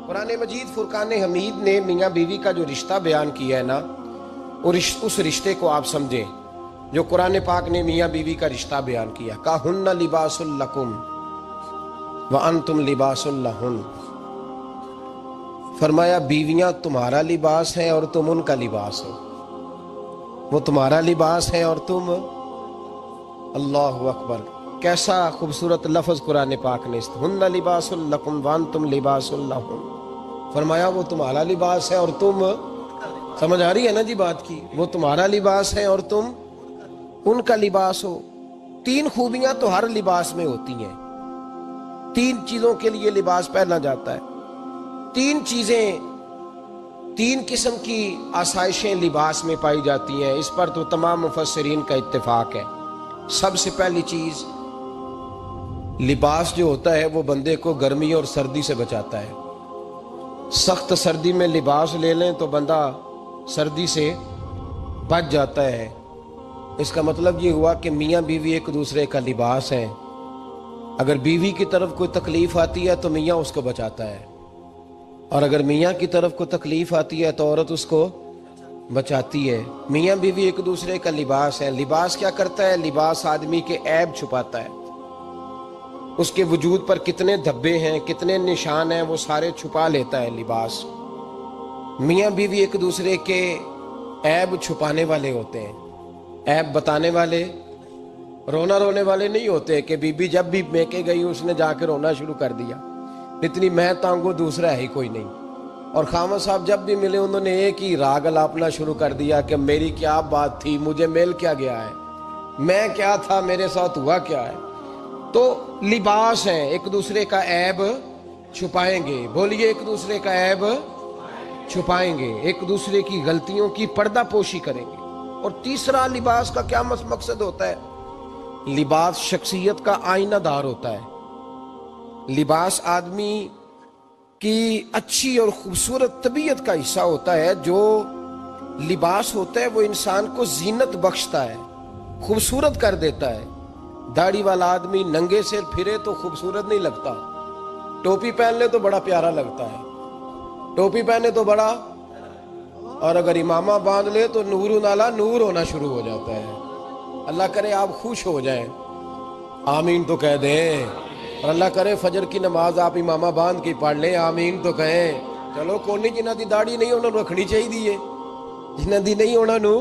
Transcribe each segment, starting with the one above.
قرآن مجید فرقان حمید نے میاں بیوی کا جو رشتہ بیان کیا ہے نا، اس رشتے کو آپ سمجھیں جو قرآن پاک نے میاں بیوی کا رشتہ بیان کیا۔ کہن لباس لکم وانتم لباس لہن، فرمایا بیویاں تمہارا لباس ہیں اور تم ان کا لباس ہو۔ وہ تمہارا لباس ہے اور تم، اللہ اکبر، کیسا خوبصورت لفظ قرآن پاک نے ہن لباس لکم وانتم لباس لہن، فرمایا وہ تمہارا لباس ہے اور تم، سمجھ آ رہی ہے نا جی بات کی، وہ تمہارا لباس ہے اور تم ان کا لباس ہو۔ تین خوبیاں تو ہر لباس میں ہوتی ہیں، تین چیزوں کے لیے لباس پہنا جاتا ہے، تین چیزیں، تین قسم کی آسائشیں لباس میں پائی جاتی ہیں، اس پر تو تمام مفسرین کا اتفاق ہے۔ سب سے پہلی چیز، لباس جو ہوتا ہے وہ بندے کو گرمی اور سردی سے بچاتا ہے۔ سخت سردی میں لباس لے لیں تو بندہ سردی سے بچ جاتا ہے۔ اس کا مطلب یہ ہوا کہ میاں بیوی ایک دوسرے کا لباس ہیں۔ اگر بیوی کی طرف کوئی تکلیف آتی ہے تو میاں اس کو بچاتا ہے، اور اگر میاں کی طرف کوئی تکلیف آتی ہے تو عورت اس کو بچاتی ہے۔ میاں بیوی ایک دوسرے کا لباس ہے۔ لباس کیا کرتا ہے؟ لباس آدمی کے عیب چھپاتا ہے، اس کے وجود پر کتنے دھبے ہیں، کتنے نشان ہیں، وہ سارے چھپا لیتا ہے لباس۔ میاں بیوی ایک دوسرے کے عیب چھپانے والے ہوتے ہیں، عیب بتانے والے، رونا رونے والے نہیں ہوتے کہ بی بی جب بھی میکے گئی اس نے جا کے رونا شروع کر دیا، اتنی میں تانگو دوسرا ہے ہی کوئی نہیں۔ اور خامد صاحب جب بھی ملے انہوں نے ایک ہی راگ الاپنا شروع کر دیا کہ میری کیا بات تھی، مجھے مل کیا گیا ہے، میں کیا تھا، میرے ساتھ ہوا کیا ہے۔ تو لباس ہیں، ایک دوسرے کا عیب چھپائیں گے، بولیے ایک دوسرے کا عیب چھپائیں گے، ایک دوسرے کی غلطیوں کی پردہ پوشی کریں گے۔ اور تیسرا، لباس کا کیا مقصد ہوتا ہے؟ لباس شخصیت کا آئینہ دار ہوتا ہے۔ لباس آدمی کی اچھی اور خوبصورت طبیعت کا حصہ ہوتا ہے۔ جو لباس ہوتا ہے وہ انسان کو زینت بخشتا ہے، خوبصورت کر دیتا ہے۔ داڑھی والا آدمی ننگے سے پھرے تو خوبصورت نہیں لگتا، ٹوپی پہن لے تو بڑا پیارا لگتا ہے، ٹوپی پہنے تو بڑا، اور اگر امامہ باندھ لے تو نور نالا نور ہونا شروع ہو جاتا ہے۔ اللہ کرے آپ خوش ہو جائیں، آمین تو کہہ دیں، اور اللہ کرے فجر کی نماز آپ امامہ باندھ کے پڑھ لیں، آمین تو کہیں۔ چلو کونی جنہ دی داڑھی نہیں انہوں نے رکھنی چاہیے، جنہ دی نہیں ہونا نو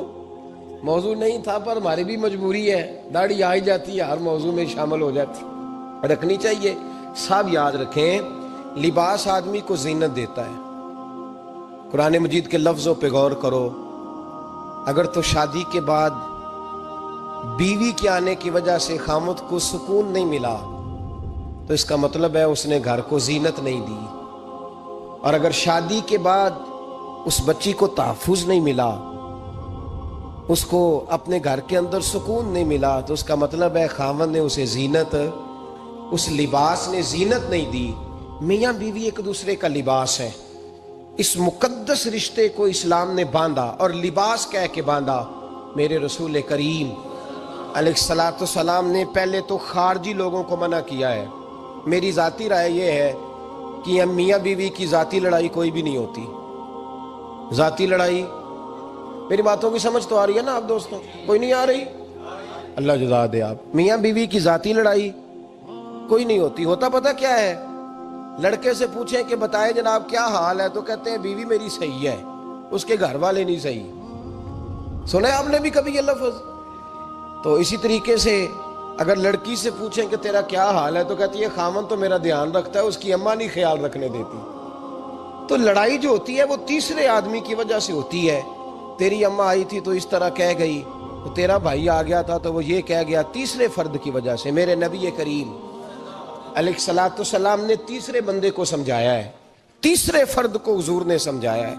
موضوع نہیں تھا، پر ہماری بھی مجبوری ہے، داڑھی آ ہی جاتی ہے، ہر موضوع میں شامل ہو جاتی، رکھنی چاہیے۔ سب یاد رکھیں، لباس آدمی کو زینت دیتا ہے۔ قرآن مجید کے لفظوں پہ غور کرو، اگر تو شادی کے بعد بیوی کے آنے کی وجہ سے خامد کو سکون نہیں ملا تو اس کا مطلب ہے اس نے گھر کو زینت نہیں دی، اور اگر شادی کے بعد اس بچی کو تحفظ نہیں ملا، اس کو اپنے گھر کے اندر سکون نہیں ملا، تو اس کا مطلب ہے خامد نے اسے زینت، اس لباس نے زینت نہیں دی۔ میاں بیوی ایک دوسرے کا لباس ہے۔ اس مقدس رشتے کو اسلام نے باندھا، اور لباس کہہ کے باندھا۔ میرے رسول کریم علیہ السلام نے پہلے تو خارجی لوگوں کو منع کیا ہے۔ میری ذاتی رائے یہ ہے کہ میاں بیوی کی ذاتی لڑائی کوئی بھی نہیں ہوتی۔ ذاتی لڑائی، میری باتوں کی سمجھ تو آ رہی ہے نا آپ دوستوں؟ کوئی نہیں آ رہی؟ اللہ جزا دے آپ۔ میاں بیوی کی ذاتی لڑائی کوئی نہیں ہوتی۔ ہوتا پتہ کیا ہے؟ لڑکے سے پوچھیں کہ بتائے جناب کیا حال ہے، تو کہتے ہیں بیوی میری صحیح ہے، اس کے گھر والے نہیں صحیح۔ سنا ہے آپ نے بھی کبھی یہ لفظ؟ تو اسی طریقے سے اگر لڑکی سے پوچھیں کہ تیرا کیا حال ہے، تو کہتی ہے خامن تو میرا دھیان رکھتا ہے، اس کی اماں نہیں خیال رکھنے دیتی۔ تو لڑائی جو ہوتی ہے وہ تیسرے آدمی کی وجہ سے ہوتی ہے۔ تیری اماں آئی تھی تو اس طرح کہہ گئی، تو تیرا بھائی آ گیا تھا تو وہ یہ کہہ گیا، تیسرے فرد کی وجہ سے۔ میرے نبی کریم علیہ السلام نے تیسرے بندے کو سمجھایا ہے، تیسرے فرد کو حضور نے سمجھایا ہے۔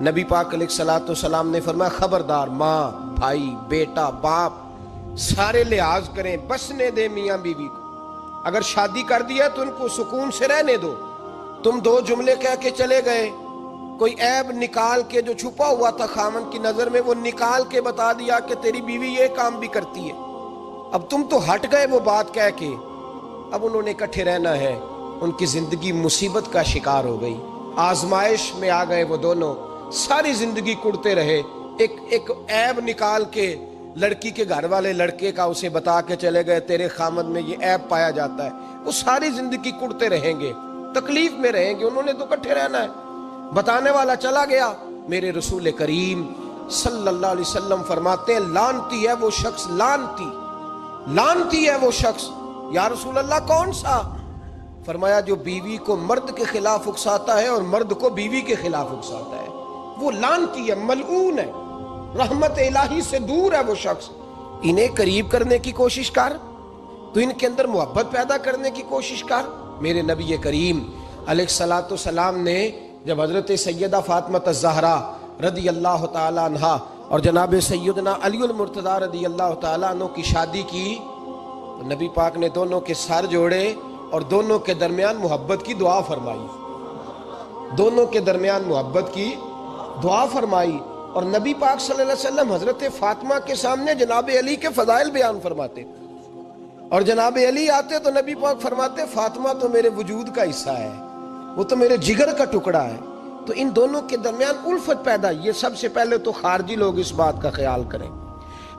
نبی پاک علیہ السلام نے فرمایا خبردار، ماں، بھائی، بیٹا، باپ، سارے لحاظ کریں، بسنے دے میاں بیوی کو۔ اگر شادی کر دیا تو ان کو سکون سے رہنے دو۔ تم دو جملے کہہ کے چلے گئے، کوئی عیب نکال کے جو چھپا ہوا تھا خامن کی نظر میں وہ نکال کے بتا دیا کہ تیری بیوی یہ کام بھی کرتی ہے، اب تم تو ہٹ گئے وہ بات کہہ کے، اب انہوں نے اکٹھے رہنا ہے، ان کی زندگی مصیبت کا شکار ہو گئی۔ آزمائش میں آ گئے وہ دونوں، ساری زندگی کڑتے رہے، ایک عیب نکال کے لڑکی کے گھر والے لڑکے کا اسے بتا کے چلے گئے تیرے خامد میں یہ عیب پایا جاتا ہے، وہ ساری زندگی کڑتے رہیں گے، تکلیف میں رہیں گے، انہوں نے تو اکٹھے رہنا ہے۔ بتانے والا چلا گیا، میرے رسول کریم صلی اللہ علیہ وسلم فرماتے ہیں لعنتی ہے وہ شخص، لعنتی ہے وہ شخص۔ یا رسول اللہ کون سا؟ فرمایا جو بیوی کو مرد کے خلاف اکساتا ہے اور مرد کو بیوی کے خلاف اکساتا ہے، وہ لعنتی ہے، ملعون ہے، رحمت الہی سے دور ہے وہ شخص۔ انہیں قریب کرنے کی کوشش کر، تو ان کے اندر محبت پیدا کرنے کی کوشش کر۔ میرے نبی کریم علیہ الصلوۃ والسلام نے جب حضرت سیدہ فاطمہ الزہرا رضی اللہ تعالی عنہا اور جناب سیدنا علی المرتضیٰ رضی اللہ تعالی عنہ کی شادی کی تو نبی پاک نے دونوں کے سر جوڑے اور دونوں کے درمیان محبت کی دعا فرمائی، دونوں کے درمیان محبت کی دعا فرمائی۔ اور نبی پاک صلی اللہ علیہ وسلم حضرت فاطمہ کے سامنے جناب علی کے فضائل بیان فرماتے، اور جناب علی آتے تو نبی پاک فرماتے فاطمہ تو میرے وجود کا حصہ ہے، وہ تو میرے جگر کا ٹکڑا ہے۔ تو ان دونوں کے درمیان الفت پیدا، یہ سب سے پہلے تو خارجی لوگ اس بات کا خیال کریں،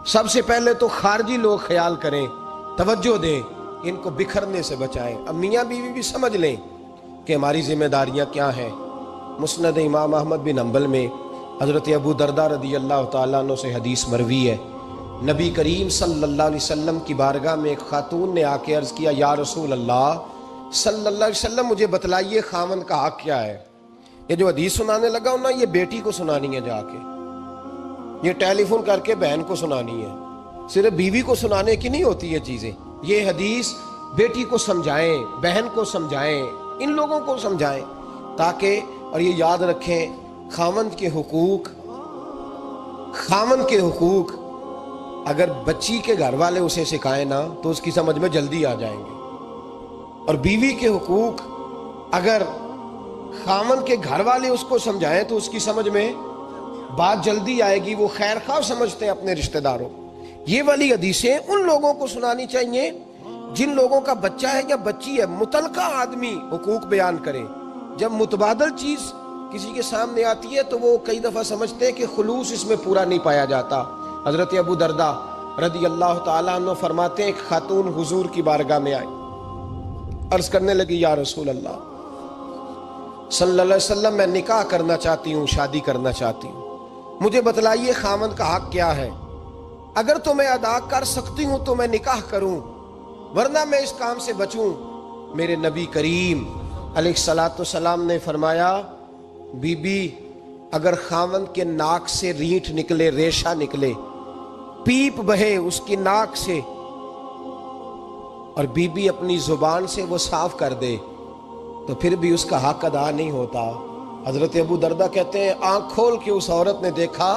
سب سے پہلے تو خارجی لوگ خیال کریں، توجہ دیں، ان کو بکھرنے سے بچائیں۔ اب میاں بیوی بھی سمجھ لیں کہ ہماری ذمہ داریاں کیا ہیں۔ مسند امام احمد بن حنبل میں حضرت ابو درداء رضی اللہ تعالیٰ عنہ سے حدیث مروی ہے، نبی کریم صلی اللہ علیہ وسلم کی بارگاہ میں ایک خاتون نے آ کے عرض کیا یا رسول اللہ صلی اللہ علیہ وسلم مجھے بتلائیے خامن کا حق کیا ہے۔ یہ جو حدیث سنانے لگا ہوں نا، یہ بیٹی کو سنانی ہے، جا کے یہ ٹیلی فون کر کے بہن کو سنانی ہے، صرف بیوی کو سنانے کی نہیں ہوتی یہ چیزیں۔ یہ حدیث بیٹی کو سمجھائیں، بہن کو سمجھائیں، ان لوگوں کو سمجھائیں تاکہ، اور یہ یاد رکھیں خامند کے حقوق اگر بچی کے گھر والے اسے سکھائیں نا تو اس کی سمجھ میں جلدی آ جائیں گے، اور بیوی کے حقوق اگر خامند کے گھر والے اس کو سمجھائیں تو اس کی سمجھ میں بات جلدی آئے گی، وہ خیر خواہ سمجھتے ہیں اپنے رشتہ داروں۔ یہ والی حدیثیں ان لوگوں کو سنانی چاہیے جن لوگوں کا بچہ ہے یا بچی ہے، متعلقہ آدمی حقوق بیان کرے۔ جب متبادل چیز کسی کے سامنے آتی ہے تو وہ کئی دفعہ سمجھتے ہیں کہ خلوص اس میں پورا نہیں پایا جاتا۔ حضرت ابو درداء رضی اللہ تعالیٰ عنہ فرماتے ہیں ایک خاتون حضور کی بارگاہ میں آئی، عرض کرنے لگی یا رسول اللہ صلی اللہ علیہ وسلم میں نکاح کرنا چاہتی ہوں، شادی کرنا چاہتی ہوں، مجھے بتلائیے خامند کا حق کیا ہے، اگر تو میں ادا کر سکتی ہوں تو میں نکاح کروں، ورنہ میں اس کام سے بچوں۔ میرے نبی کریم علیہ الصلوۃ والسلام نے فرمایا بی بی اگر خامند کے ناک سے رینٹ نکلے، ریشہ نکلے، پیپ بہے اس کی ناک سے، اور بی بی اپنی زبان سے وہ صاف کر دے تو پھر بھی اس کا حق ادا نہیں ہوتا۔ حضرت ابو درداء کہتے ہیں آنکھ کھول کے اس عورت نے دیکھا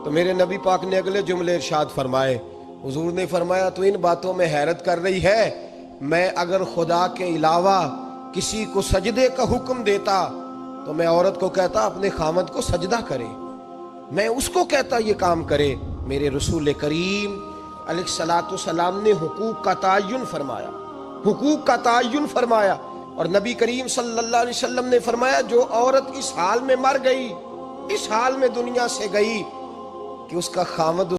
تو میرے نبی پاک نے اگلے جملے ارشاد فرمائے، حضور نے فرمایا تو ان باتوں میں حیرت کر رہی ہے، میں اگر خدا کے علاوہ کسی کو سجدے کا حکم دیتا تو میں عورت کو کہتا اپنے خامد کو سجدہ کرے، میں اس کو کہتا یہ کام کرے۔ میرے رسول کریم علیہ الصلوۃ والسلام نے حقوق کا تعین فرمایا، حقوق کا تعین فرمایا، اور نبی کریم صلی اللہ علیہ وسلم نے فرمایا جو عورت اس حال میں مر گئی، اس حال میں دنیا سے گئی کہ اس کا خامد